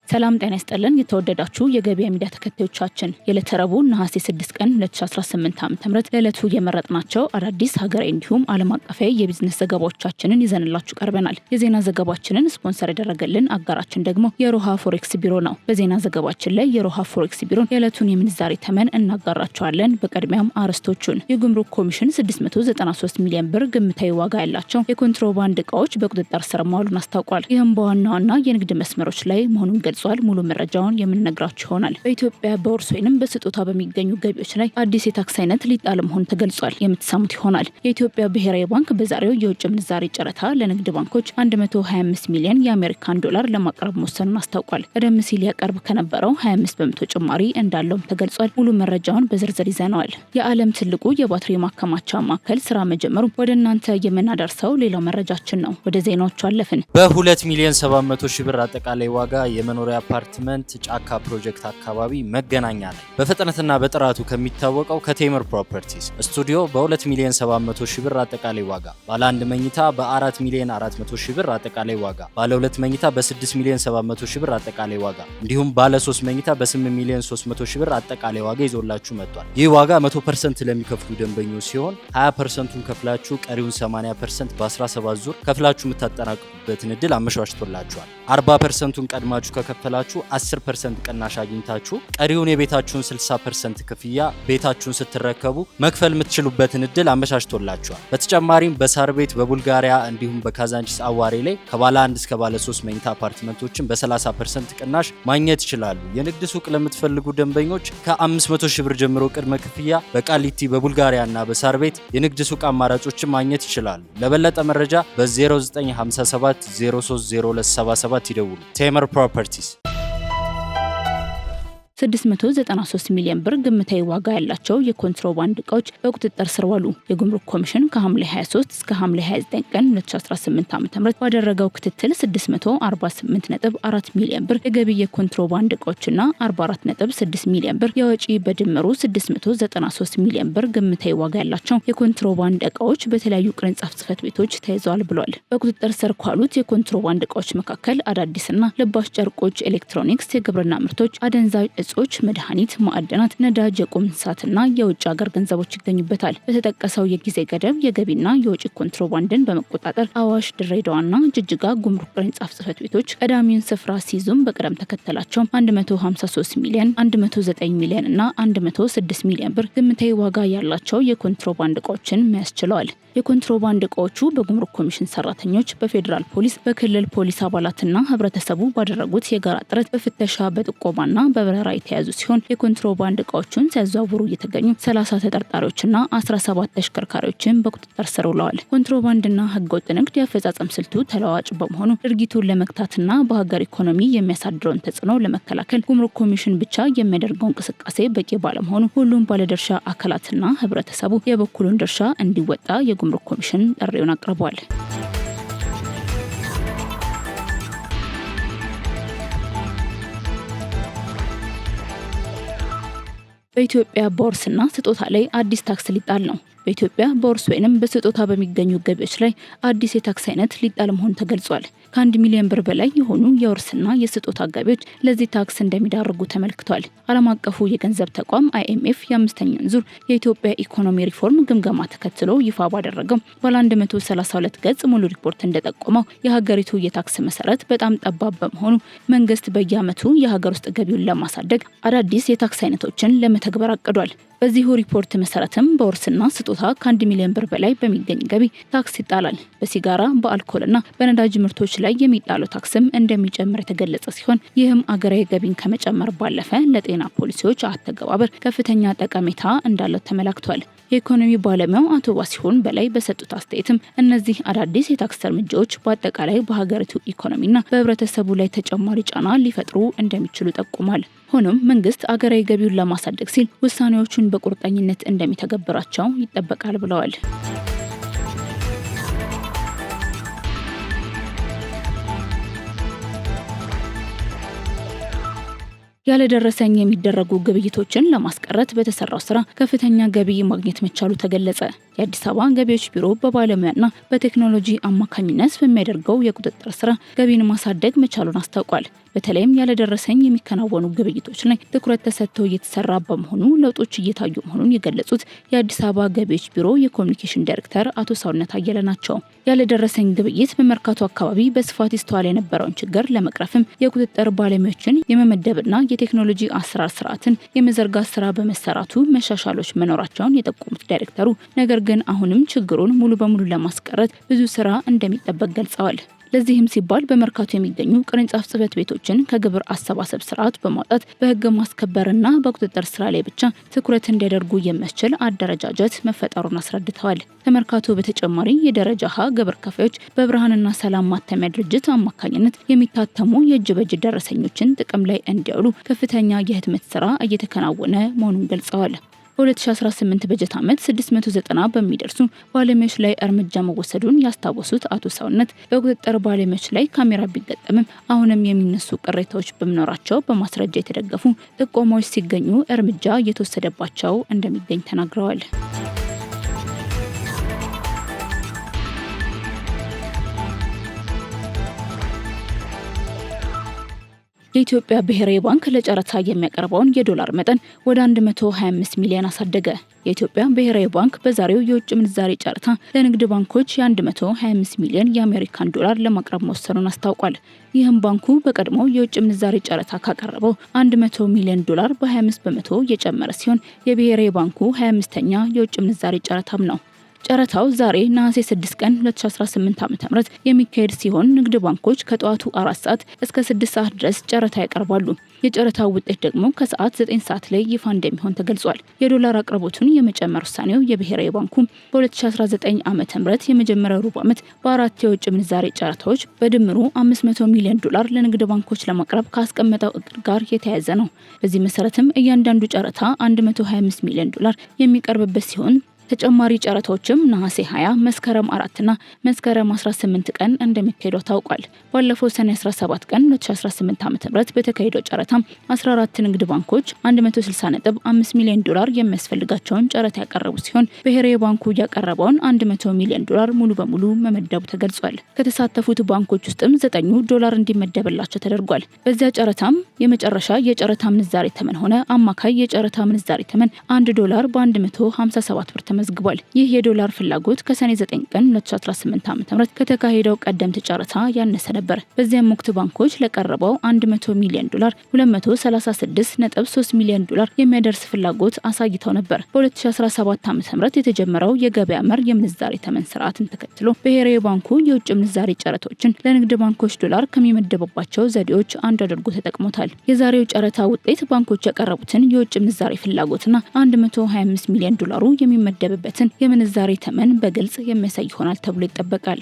ሰላም ጤና ይስጥልን የተወደዳችሁ የገበያ ሚዲያ ተከታዮቻችን የለተረቡ ነሐሴ 6 ቀን 2018 ዓ.ም ለዕለቱ የመረጥናቸው አዳዲስ ሀገራዊ እንዲሁም ዓለም አቀፋዊ የቢዝነስ ዘገባዎቻችንን ይዘንላችሁ ቀርበናል። የዜና ዘገባችንን ስፖንሰር ያደረገልን አጋራችን ደግሞ የሮሃ ፎሬክስ ቢሮ ነው። በዜና ዘገባችን ላይ የሮሃ ፎሬክስ ቢሮን የዕለቱን የምንዛሬ ተመን እናጋራቸዋለን። በቀድሚያም አርዕስቶቹን የጉምሩክ ኮሚሽን 693 ሚሊዮን ብር ግምታዊ ዋጋ ያላቸው የኮንትሮባንድ እቃዎች በቁጥጥር ስር መዋሉን አስታውቋል። ይህም በዋና ዋና የንግድ መስመሮች ላይ መሆኑን ገልጿል። ሙሉ መረጃውን የምንነግራችሁ ይሆናል። በኢትዮጵያ በውርስ ወይንም በስጦታ በሚገኙ ገቢዎች ላይ አዲስ የታክስ አይነት ሊጣል መሆኑ ተገልጿል። የምትሰሙት ይሆናል። የኢትዮጵያ ብሔራዊ ባንክ በዛሬው የውጭ ምንዛሬ ጨረታ ለንግድ ባንኮች 125 ሚሊዮን የአሜሪካን ዶላር ለማቅረብ መወሰኑን አስታውቋል። ቀደም ሲል ያቀርብ ከነበረው 25 በመቶ ጭማሪ እንዳለውም ተገልጿል። ሙሉ መረጃውን በዝርዝር ይዘነዋል። የዓለም ትልቁ የባትሪ ማከማቻ ማዕከል ስራ መጀመሩ ወደ እናንተ የምናደርሰው ሌላው መረጃችን ነው። ወደ ዜናዎቹ አለፍን። በ2 ሚሊዮን 700 ሺህ ብር አጠቃላይ ዋጋ የመኖሪያ አፓርትመንት ጫካ ፕሮጀክት አካባቢ መገናኛ ላይ በፍጥነትና በጥራቱ ከሚታወቀው ከቴምር ፕሮፐርቲስ ስቱዲዮ በ2 ሚሊዮን 700 ሺህ ብር አጠቃላይ ዋጋ፣ ባለ 1 መኝታ በ4 ሚሊዮን 400 ሺህ ብር አጠቃላይ ዋጋ፣ ባለ 2 መኝታ በ6 ሚሊዮን 700 ሺህ ብር አጠቃላይ ዋጋ እንዲሁም ባለ 3 መኝታ በ8 ሚሊዮን 300 ሺህ ብር አጠቃላይ ዋጋ ይዞላችሁ መጥቷል። ይህ ዋጋ 100% ለሚከፍሉ ደንበኞች ሲሆን 20%ን ከፍላችሁ ቀሪውን 80% በ17 ዙር ከፍላችሁ የምታጠናቅቁበትን እድል አመቻችቶላችኋል። 40%ን ቀድማችሁ ከከፈላችሁ 10% ቅናሽ አግኝታችሁ ቀሪውን የቤታችሁን 60% ክፍያ ቤታችሁን ስትረከቡ መክፈል የምትችሉበትን እድል አመቻችቶላችኋል። በተጨማሪም በሳር ቤት፣ በቡልጋሪያ እንዲሁም በካዛንቺስ አዋሬ ላይ ከባለ 1 እስከ ባለ 3 መኝታ አፓርትመንቶችን በ30% ቅናሽ ማግኘት ይችላሉ። የንግድ ሱቅ ለምትፈልጉ ደንበኞች ከ500 ሺህ ብር ጀምሮ ቅድመ ክፍያ በቃሊቲ፣ በቡልጋሪያ እና በሳር ቤት የንግድ ሱቅ አማራጮችን ማግኘት ይችላሉ። ለበለጠ መረጃ በ0957 030277 ይደውሉ። ቴምር ፕሮፐርቲስ 693 ሚሊዮን ብር ግምታዊ ዋጋ ያላቸው የኮንትሮባንድ እቃዎች በቁጥጥር ስር ዋሉ። የጉምሩክ ኮሚሽን ከሐምሌ 23 እስከ ሐምሌ 29 ቀን 2018 ዓ.ም ባደረገው ክትትል 648.4 ሚሊዮን ብር የገቢ የኮንትሮባንድ እቃዎችና 44.6 ሚሊዮን ብር የወጪ በድምሩ 693 ሚሊዮን ብር ግምታዊ ዋጋ ያላቸው የኮንትሮባንድ እቃዎች በተለያዩ ቅርንጫፍ ጽህፈት ቤቶች ተይዘዋል ብሏል። በቁጥጥር ስር ካሉት የኮንትሮባንድ እቃዎች መካከል አዳዲስና ልባሽ ጨርቆች፣ ኤሌክትሮኒክስ፣ የግብርና ምርቶች፣ አደንዛዥ እጾች፣ መድኃኒት፣ ማዕድናት፣ ነዳጅ፣ የቁም እንስሳትና የውጭ ሀገር ገንዘቦች ይገኙበታል። በተጠቀሰው የጊዜ ገደብ የገቢና የውጭ ኮንትሮባንድን በመቆጣጠር አዋሽ፣ ድሬዳዋና ጅጅጋ ጉምሩክ ቅርንጫፍ ጽህፈት ቤቶች ቀዳሚውን ስፍራ ሲይዙም በቅደም ተከተላቸው 153 ሚሊዮን፣ 109 ሚሊዮን እና 106 ሚሊዮን ብር ግምታዊ ዋጋ ያላቸው የኮንትሮባንድ እቃዎችን መያዝ ችለዋል። የኮንትሮባንድ እቃዎቹ በጉምሩክ ኮሚሽን ሰራተኞች፣ በፌዴራል ፖሊስ፣ በክልል ፖሊስ አባላትና ህብረተሰቡ ባደረጉት የጋራ ጥረት በፍተሻ በጥቆማና በበረራ የተያዙ ሲሆን የኮንትሮባንድ እቃዎቹን ሲያዘዋውሩ የተገኙ 30 ተጠርጣሪዎችና 17 ተሽከርካሪዎችን በቁጥጥር ስር ውለዋል። ኮንትሮባንድና ህገወጥ ንግድ የአፈጻጸም ስልቱ ተለዋዋጭ በመሆኑ ድርጊቱን ለመግታትና በሀገር ኢኮኖሚ የሚያሳድረውን ተጽዕኖ ለመከላከል ጉምሩክ ኮሚሽን ብቻ የሚያደርገው እንቅስቃሴ በቂ ባለመሆኑ ሁሉም ባለድርሻ አካላትና ህብረተሰቡ የበኩሉን ድርሻ እንዲወጣ የጉምሩክ ኮሚሽን ጥሪውን አቅርቧል። በኢትዮጵያ በውርስና ስጦታ ላይ አዲስ ታክስ ሊጣል ነው። በኢትዮጵያ በውርስ ወይንም በስጦታ በሚገኙ ገቢዎች ላይ አዲስ የታክስ አይነት ሊጣል መሆኑ ተገልጿል። ከ1 ሚሊዮን ብር በላይ የሆኑ የውርስና የስጦታ ገቢዎች ለዚህ ታክስ እንደሚዳርጉ ተመልክቷል። ዓለም አቀፉ የገንዘብ ተቋም IMF የ5ኛውን ዙር የኢትዮጵያ ኢኮኖሚ ሪፎርም ግምገማ ተከትሎ ይፋ ባደረገው ባለ 132 ገጽ ሙሉ ሪፖርት እንደጠቆመው የሀገሪቱ የታክስ መሰረት በጣም ጠባብ በመሆኑ መንግስት በየዓመቱ የሀገር ውስጥ ገቢውን ለማሳደግ አዳዲስ የታክስ አይነቶችን ለመተግበር አቅዷል። በዚሁ ሪፖርት መሰረትም በውርስና ስጦታ ከ1 ሚሊዮን ብር በላይ በሚገኝ ገቢ ታክስ ይጣላል። በሲጋራ፣ በአልኮልና በነዳጅ ምርቶች ላይ የሚጣለው ታክስም እንደሚጨምር የተገለጸ ሲሆን ይህም አገራዊ ገቢን ከመጨመር ባለፈ ለጤና ፖሊሲዎች አተገባበር ከፍተኛ ጠቀሜታ እንዳለው ተመላክቷል። የኢኮኖሚ ባለሙያው አቶ ዋሲሁን በላይ በሰጡት አስተያየትም እነዚህ አዳዲስ የታክስ እርምጃዎች በአጠቃላይ በሀገሪቱ ኢኮኖሚና በህብረተሰቡ ላይ ተጨማሪ ጫና ሊፈጥሩ እንደሚችሉ ጠቁሟል። ሆኖም መንግስት አገራዊ ገቢውን ለማሳደግ ሲል ውሳኔዎቹን በቁርጠኝነት እንደሚተገብራቸው ይጠበቃል ብለዋል። ያለደረሰኝ የሚደረጉ ግብይቶችን ለማስቀረት በተሰራው ስራ ከፍተኛ ገቢ ማግኘት መቻሉ ተገለጸ። የአዲስ አበባ ገቢዎች ቢሮ በባለሙያና በቴክኖሎጂ አማካኝነት በሚያደርገው የቁጥጥር ስራ ገቢን ማሳደግ መቻሉን አስታውቋል። በተለይም ያለደረሰኝ የሚከናወኑ ግብይቶች ላይ ትኩረት ተሰጥቶ እየተሰራ በመሆኑ ለውጦች እየታዩ መሆኑን የገለጹት የአዲስ አበባ ገቢዎች ቢሮ የኮሚኒኬሽን ዳይሬክተር አቶ ሳውነት አየለ ናቸው። ያለደረሰኝ ግብይት በመርካቶ አካባቢ በስፋት ይስተዋል የነበረውን ችግር ለመቅረፍም የቁጥጥር ባለሙያዎችን የመመደብና የቴክኖሎጂ አሰራር ስርዓትን የመዘርጋት ስራ በመሰራቱ መሻሻሎች መኖራቸውን የጠቆሙት ዳይሬክተሩ ነገር ግን አሁንም ችግሩን ሙሉ በሙሉ ለማስቀረት ብዙ ስራ እንደሚጠበቅ ገልጸዋል። ለዚህም ሲባል በመርካቶ የሚገኙ ቅርንጫፍ ጽሕፈት ቤቶችን ከግብር አሰባሰብ ስርዓት በማውጣት በህግ ማስከበርና በቁጥጥር ስራ ላይ ብቻ ትኩረት እንዲያደርጉ የሚያስችል አደረጃጀት መፈጠሩን አስረድተዋል። ከመርካቶ በተጨማሪ የደረጃ ሀ ግብር ከፋዮች በብርሃንና ሰላም ማተሚያ ድርጅት አማካኝነት የሚታተሙ የእጅ በእጅ ደረሰኞችን ጥቅም ላይ እንዲያውሉ ከፍተኛ የህትመት ስራ እየተከናወነ መሆኑን ገልጸዋል። በ2018 በጀት ዓመት 690 በሚደርሱ ባለሙያዎች ላይ እርምጃ መወሰዱን ያስታወሱት አቶ ሳውነት በቁጥጥር ባለሙያዎች ላይ ካሜራ ቢገጠምም አሁንም የሚነሱ ቅሬታዎች በመኖራቸው በማስረጃ የተደገፉ ጥቆማዎች ሲገኙ እርምጃ እየተወሰደባቸው እንደሚገኝ ተናግረዋል። የኢትዮጵያ ብሔራዊ ባንክ ለጨረታ የሚያቀርበውን የዶላር መጠን ወደ 125 ሚሊዮን አሳደገ። የኢትዮጵያ ብሔራዊ ባንክ በዛሬው የውጭ ምንዛሬ ጨረታ ለንግድ ባንኮች የ125 ሚሊዮን የአሜሪካን ዶላር ለማቅረብ መወሰኑን አስታውቋል። ይህም ባንኩ በቀድሞ የውጭ ምንዛሬ ጨረታ ካቀረበው 100 ሚሊዮን ዶላር በ25 በመቶ የጨመረ ሲሆን የብሔራዊ ባንኩ 25ኛ የውጭ ምንዛሬ ጨረታም ነው። ጨረታው ዛሬ ነሐሴ 6 ቀን 2018 ዓ.ም የሚካሄድ ሲሆን ንግድ ባንኮች ከጠዋቱ 4 ሰዓት እስከ 6 ሰዓት ድረስ ጨረታ ያቀርባሉ። የጨረታው ውጤት ደግሞ ከሰዓት 9 ሰዓት ላይ ይፋ እንደሚሆን ተገልጿል። የዶላር አቅርቦቱን የመጨመር ውሳኔው የብሔራዊ ባንኩ በ2019 ዓ.ም የመጀመሪያው ሩብ ዓመት በአራት የውጭ ምንዛሬ ጨረታዎች በድምሩ 500 ሚሊዮን ዶላር ለንግድ ባንኮች ለማቅረብ ካስቀመጠው እቅድ ጋር የተያያዘ ነው። በዚህ መሰረትም እያንዳንዱ ጨረታ 125 ሚሊዮን ዶላር የሚቀርብበት ሲሆን ተጨማሪ ጨረታዎችም ነሐሴ 20፣ መስከረም 4ና መስከረም 18 ቀን እንደሚካሄዱ ታውቋል። ባለፈው ሰኔ 17 ቀን 2018 ዓ.ም በተካሄደው ጨረታ 14 ንግድ ባንኮች 160.5 ሚሊዮን ዶላር የሚያስፈልጋቸውን ጨረታ ያቀረቡ ሲሆን ብሔራዊ ባንኩ ያቀረበውን 100 ሚሊዮን ዶላር ሙሉ በሙሉ መመደቡ ተገልጿል። ከተሳተፉት ባንኮች ውስጥም 9 ዶላር እንዲመደብላቸው ተደርጓል። በዚያ ጨረታም የመጨረሻ የጨረታ ምንዛሬ ተመን ሆነ አማካይ የጨረታ ምንዛሬ ተመን 1 ዶላር በ157 ብር ተመዝግቧል። ይህ የዶላር ፍላጎት ከሰኔ 9 ቀን 2018 ዓ.ም ከተካሄደው ቀደምት ጨረታ ያነሰ ነበር። በዚያም ወቅት ባንኮች ለቀረበው 100 ሚሊዮን ዶላር 236.3 ሚሊዮን ዶላር የሚያደርስ ፍላጎት አሳይተው ነበር። በ2017 ዓ.ም የተጀመረው የገበያ መር የምንዛሬ ተመን ስርዓትን ተከትሎ ብሔራዊ ባንኩ የውጭ ምንዛሬ ጨረታዎችን ለንግድ ባንኮች ዶላር ከሚመደብባቸው ዘዴዎች አንዱ አድርጎ ተጠቅሞታል። የዛሬው ጨረታ ውጤት ባንኮች ያቀረቡትን የውጭ ምንዛሬ ፍላጎትና 125 ሚሊዮን ዶላሩ የሚመደብ በትን የምንዛሬ ተመን በግልጽ የሚያሳይ ይሆናል ተብሎ ይጠበቃል።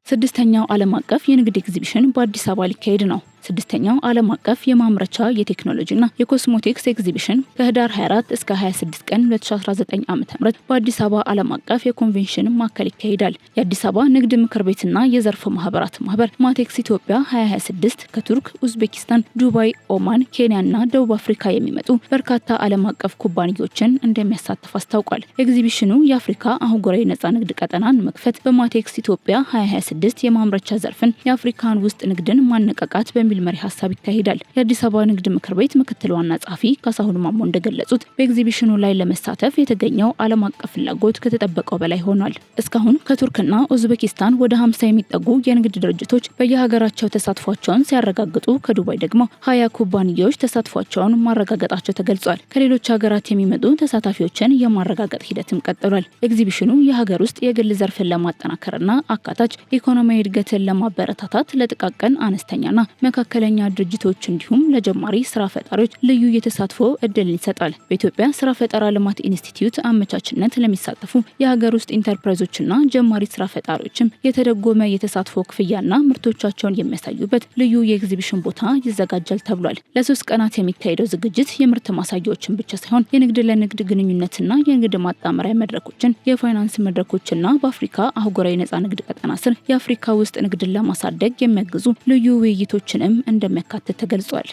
ስድስተኛው ዓለም አቀፍ የንግድ ኤግዚቢሽን በአዲስ አበባ ሊካሄድ ነው። ስድስተኛው ዓለም አቀፍ የማምረቻ የቴክኖሎጂና የኮስሞቲክስ ኤግዚቢሽን ከህዳር 24 እስከ 26 ቀን 2019 ዓ.ም በአዲስ አበባ ዓለም አቀፍ የኮንቬንሽን ማዕከል ይካሄዳል። የአዲስ አበባ ንግድ ምክር ቤትና የዘርፍ ማህበራት ማህበር ማቴክስ ኢትዮጵያ 2026 ከቱርክ፣ ኡዝቤኪስታን፣ ዱባይ፣ ኦማን፣ ኬንያና ደቡብ አፍሪካ የሚመጡ በርካታ ዓለም አቀፍ ኩባንያዎችን እንደሚያሳትፍ አስታውቋል። ኤግዚቢሽኑ የአፍሪካ አህጉራዊ ነጻ ንግድ ቀጠናን መክፈት፣ በማቴክስ ኢትዮጵያ 2026 የማምረቻ ዘርፍን የአፍሪካን ውስጥ ንግድን ማነቃቃት በሚል መሪ ሀሳብ ይካሄዳል። የአዲስ አበባ ንግድ ምክር ቤት ምክትል ዋና ጸሐፊ ካሳሁን ማሞ እንደገለጹት በኤግዚቢሽኑ ላይ ለመሳተፍ የተገኘው ዓለም አቀፍ ፍላጎት ከተጠበቀው በላይ ሆኗል። እስካሁን ከቱርክና ኡዝቤኪስታን ወደ 50 የሚጠጉ የንግድ ድርጅቶች በየሀገራቸው ተሳትፏቸውን ሲያረጋግጡ ከዱባይ ደግሞ 20 ኩባንያዎች ተሳትፏቸውን ማረጋገጣቸው ተገልጿል። ከሌሎች ሀገራት የሚመጡ ተሳታፊዎችን የማረጋገጥ ሂደትም ቀጥሏል። ኤግዚቢሽኑ የሀገር ውስጥ የግል ዘርፍን ለማጠናከርና አካታች ኢኮኖሚያዊ እድገትን ለማበረታታት ለጥቃቅን አነስተኛና መካከለኛ ድርጅቶች እንዲሁም ለጀማሪ ስራ ፈጣሪዎች ልዩ የተሳትፎ እድልን ይሰጣል። በኢትዮጵያ ስራ ፈጠራ ልማት ኢንስቲትዩት አመቻችነት ለሚሳተፉ የሀገር ውስጥ ኢንተርፕራይዞችና ጀማሪ ስራ ፈጣሪዎችም የተደጎመ የተሳትፎ ክፍያና ምርቶቻቸውን የሚያሳዩበት ልዩ የኤግዚቢሽን ቦታ ይዘጋጃል ተብሏል። ለ3 ቀናት የሚካሄደው ዝግጅት የምርት ማሳያዎችን ብቻ ሳይሆን የንግድ ለንግድ ግንኙነትና የንግድ ማጣመሪያ መድረኮችን፣ የፋይናንስ መድረኮችና በአፍሪካ አህጉራዊ ነጻ ንግድ ቀጠና ስር የአፍሪካ ውስጥ ንግድን ለማሳደግ የሚያግዙ ልዩ ውይይቶችን ጥናትንም እንደሚያካትት ተገልጿል።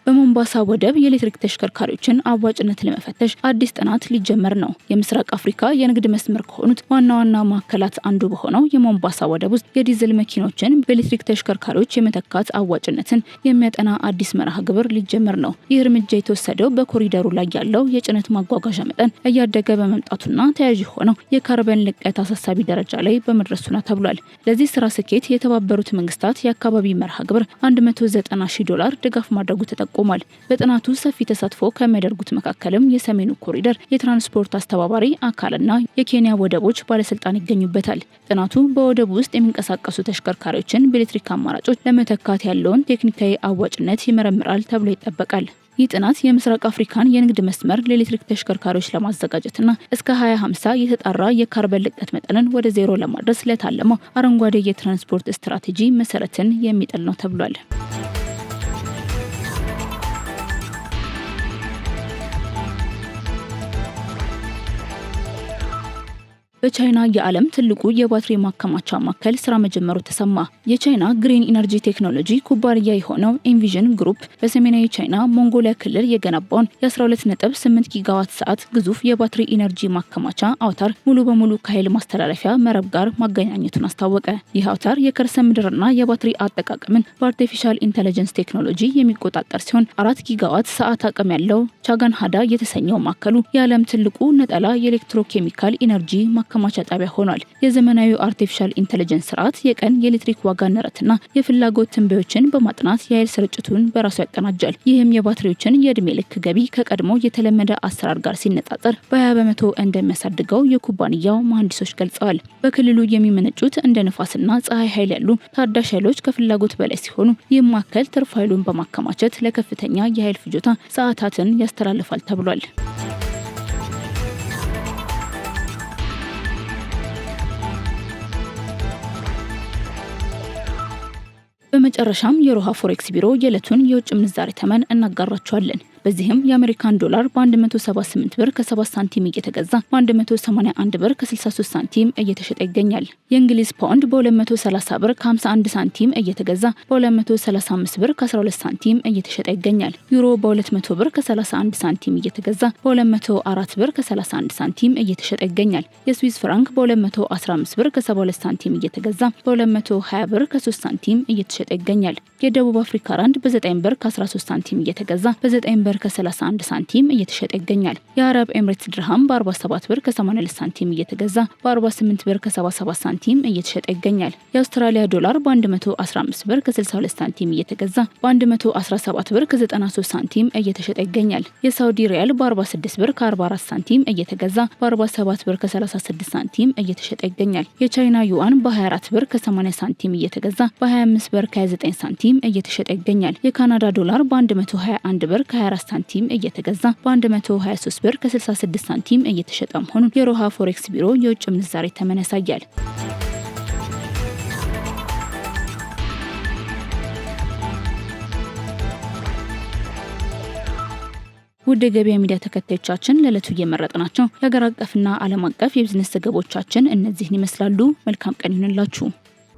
በሞምባሳ ወደብ የኤሌክትሪክ ተሽከርካሪዎችን አዋጭነት ለመፈተሽ አዲስ ጥናት ሊጀመር ነው። የምስራቅ አፍሪካ የንግድ መስመር ከሆኑት ዋና ዋና ማዕከላት አንዱ በሆነው የሞምባሳ ወደብ ውስጥ የዲዝል መኪኖችን በኤሌክትሪክ ተሽከርካሪዎች የመተካት አዋጭነትን የሚያጠና አዲስ መርሃ ግብር ሊጀመር ነው። ይህ እርምጃ የተወሰደው በኮሪደሩ ላይ ያለው የጭነት ማጓጓዣ መጠን እያደገ በመምጣቱና ተያያዥ ሆነው የካርበን ልቀት አሳሳቢ ደረጃ ላይ በመድረሱ ነው ተብሏል። ለዚህ ስራ ስኬት የተባበሩት መንግስታት የአካባቢ መርሃ ግብር $190,000 ድጋፍ ማድረጉ ተጠቁሟል። በጥናቱ ሰፊ ተሳትፎ ከሚያደርጉት መካከልም የሰሜኑ ኮሪደር የትራንስፖርት አስተባባሪ አካልና የኬንያ ወደቦች ባለስልጣን ይገኙበታል። ጥናቱ በወደቡ ውስጥ የሚንቀሳቀሱ ተሽከርካሪዎችን በኤሌክትሪክ አማራጮች ለመተካት ያለውን ቴክኒካዊ አዋጭነት ይመረምራል ተብሎ ይጠበቃል። ይህ ጥናት የምስራቅ አፍሪካን የንግድ መስመር ለኤሌክትሪክ ተሽከርካሪዎች ለማዘጋጀትና እስከ 2050 የተጣራ የካርበን ልቀት መጠንን ወደ ዜሮ ለማድረስ ለታለመው አረንጓዴ የትራንስፖርት ስትራቴጂ መሰረትን የሚጥል ነው ተብሏል። በቻይና የዓለም ትልቁ የባትሪ ማከማቻ ማዕከል ስራ መጀመሩ ተሰማ። የቻይና ግሪን ኢነርጂ ቴክኖሎጂ ኩባንያ የሆነው ኤንቪዥን ግሩፕ በሰሜናዊ ቻይና ሞንጎሊያ ክልል የገነባውን የ12.8 ጊጋዋት ሰዓት ግዙፍ የባትሪ ኢነርጂ ማከማቻ አውታር ሙሉ በሙሉ ከኃይል ማስተላለፊያ መረብ ጋር ማገናኘቱን አስታወቀ። ይህ አውታር የከርሰ ምድርና የባትሪ አጠቃቀምን በአርቲፊሻል ኢንተለጀንስ ቴክኖሎጂ የሚቆጣጠር ሲሆን 4 ጊጋዋት ሰዓት አቅም ያለው ቻጋን ሃዳ የተሰኘው ማዕከሉ የዓለም ትልቁ ነጠላ የኤሌክትሮኬሚካል ኢነርጂ ማከማቻ ጣቢያ ሆኗል። የዘመናዊ አርቲፊሻል ኢንተለጀንስ ስርዓት የቀን የኤሌክትሪክ ዋጋ ንረትና የፍላጎት ትንበዮችን በማጥናት የኃይል ስርጭቱን በራሱ ያቀናጃል። ይህም የባትሪዎችን የእድሜ ልክ ገቢ ከቀድሞ የተለመደ አሰራር ጋር ሲነጻጸር በ20 በመቶ እንደሚያሳድገው የኩባንያው መሐንዲሶች ገልጸዋል። በክልሉ የሚመነጩት እንደ ንፋስና ፀሐይ ኃይል ያሉ ታዳሽ ኃይሎች ከፍላጎት በላይ ሲሆኑ ይህም ማዕከል ትርፍ ኃይሉን በማከማቸት ለከፍተኛ የኃይል ፍጆታ ሰዓታትን ያስተላልፋል ተብሏል። በመጨረሻም የሮሃ ፎሬክስ ቢሮ የዕለቱን የውጭ ምንዛሬ ተመን እናጋራቸዋለን። በዚህም የአሜሪካን ዶላር በ178 ብር ከ7 ሳንቲም እየተገዛ በ181 ብር ከ63 ሳንቲም እየተሸጠ ይገኛል። የእንግሊዝ ፓውንድ በ230 ብር ከ51 ሳንቲም እየተገዛ በ235 ብር ከ12 ሳንቲም እየተሸጠ ይገኛል። ዩሮ በ200 ብር ከ31 ሳንቲም እየተገዛ በ204 ብር ከ31 ሳንቲም እየተሸጠ ይገኛል። የስዊስ ፍራንክ በ215 ብር ከ72 ሳንቲም እየተገዛ በ220 ብር ከ3 ሳንቲም እየተሸጠ ይገኛል። የደቡብ አፍሪካ ራንድ በ9 ብር ከ13 ሳንቲም እየተገዛ በ9 ብር ከ31 ሳንቲም እየተሸጠ ይገኛል። የአረብ ኤምሬትስ ድርሃም በ47 ብር ከ82 ሳንቲም እየተገዛ በ48 ብር ከ77 ሳንቲም እየተሸጠ ይገኛል። የአውስትራሊያ ዶላር በ115 ብር ከ62 ሳንቲም እየተገዛ በ117 ብር ከ93 ሳንቲም እየተሸጠ ይገኛል። የሳውዲ ሪያል በ46 ብር ከ44 ሳንቲም እየተገዛ በ47 ብር ከ36 ሳንቲም እየተሸጠ ይገኛል። የቻይና ዩዋን በ24 ብር ከ80 ሳንቲም እየተገዛ በ25 ብር ከ29 ሳንቲም እየተሸጠ ይገኛል። የካናዳ ዶላር በ121 ብር ከ24 ሳንቲም እየተገዛ በ123 ብር ከ66 ሳንቲም እየተሸጠ መሆኑን የሮሃ ፎሬክስ ቢሮ የውጭ ምንዛሬ ተመን ያሳያል። ውድ የገበያ ሚዲያ ተከታዮቻችን ለዕለቱ እየመረጥናቸው የሀገር አቀፍና ዓለም አቀፍ የቢዝነስ ዘገባዎቻችን እነዚህን ይመስላሉ። መልካም ቀን ይሁንላችሁ።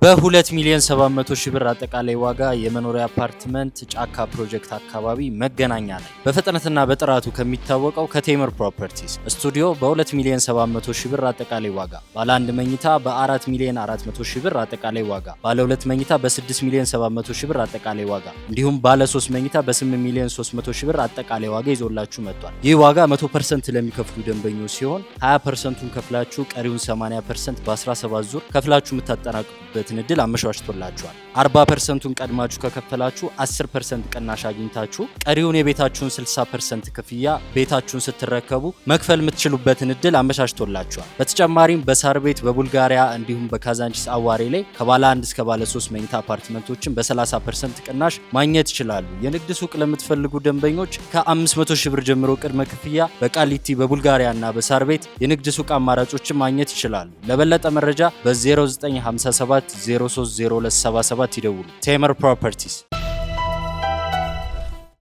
በ2 ሚሊዮን 700 ሺህ ብር አጠቃላይ ዋጋ የመኖሪያ አፓርትመንት ጫካ ፕሮጀክት አካባቢ መገናኛ ላይ በፍጥነትና በጥራቱ ከሚታወቀው ከቴምር ፕሮፐርቲስ ስቱዲዮ በ2 ሚሊዮን 700 ሺህ ብር አጠቃላይ ዋጋ፣ ባለ 1 መኝታ በ4 ሚሊዮን 400 ሺህ ብር አጠቃላይ ዋጋ፣ ባለ 2 መኝታ በ6 ሚሊዮን 700 ሺህ ብር አጠቃላይ ዋጋ እንዲሁም ባለ 3 መኝታ በ8 ሚሊዮን 300 ሺህ ብር አጠቃላይ ዋጋ ይዞላችሁ መጥቷል። ይህ ዋጋ 100% ለሚከፍሉ ደንበኞች ሲሆን 20%ን ከፍላችሁ ቀሪውን 80% በ17 ዙር ከፍላችሁ የምታጠናቅቁበት እድል አመቻችቶላችኋል። 40%ን ቀድማችሁ ከከፈላችሁ 10% ቅናሽ አግኝታችሁ ቀሪውን የቤታችሁን 60% ክፍያ ቤታችሁን ስትረከቡ መክፈል የምትችሉበትን እድል አመቻችቶላችኋል። በተጨማሪም በሳር ቤት፣ በቡልጋሪያ እንዲሁም በካዛንቺስ አዋሬ ላይ ከባለ 1 እስከ ባለ 3 መኝታ አፓርትመንቶችን በ30% ቅናሽ ማግኘት ይችላሉ። የንግድ ሱቅ ለምትፈልጉ ደንበኞች ከ500 ሺህ ብር ጀምሮ ቅድመ ክፍያ በቃሊቲ፣ በቡልጋሪያ እና በሳር ቤት የንግድ ሱቅ አማራጮችን ማግኘት ይችላሉ። ለበለጠ መረጃ በ0957 030277 ይደውሉ። ቴምር ፕሮፐርቲስ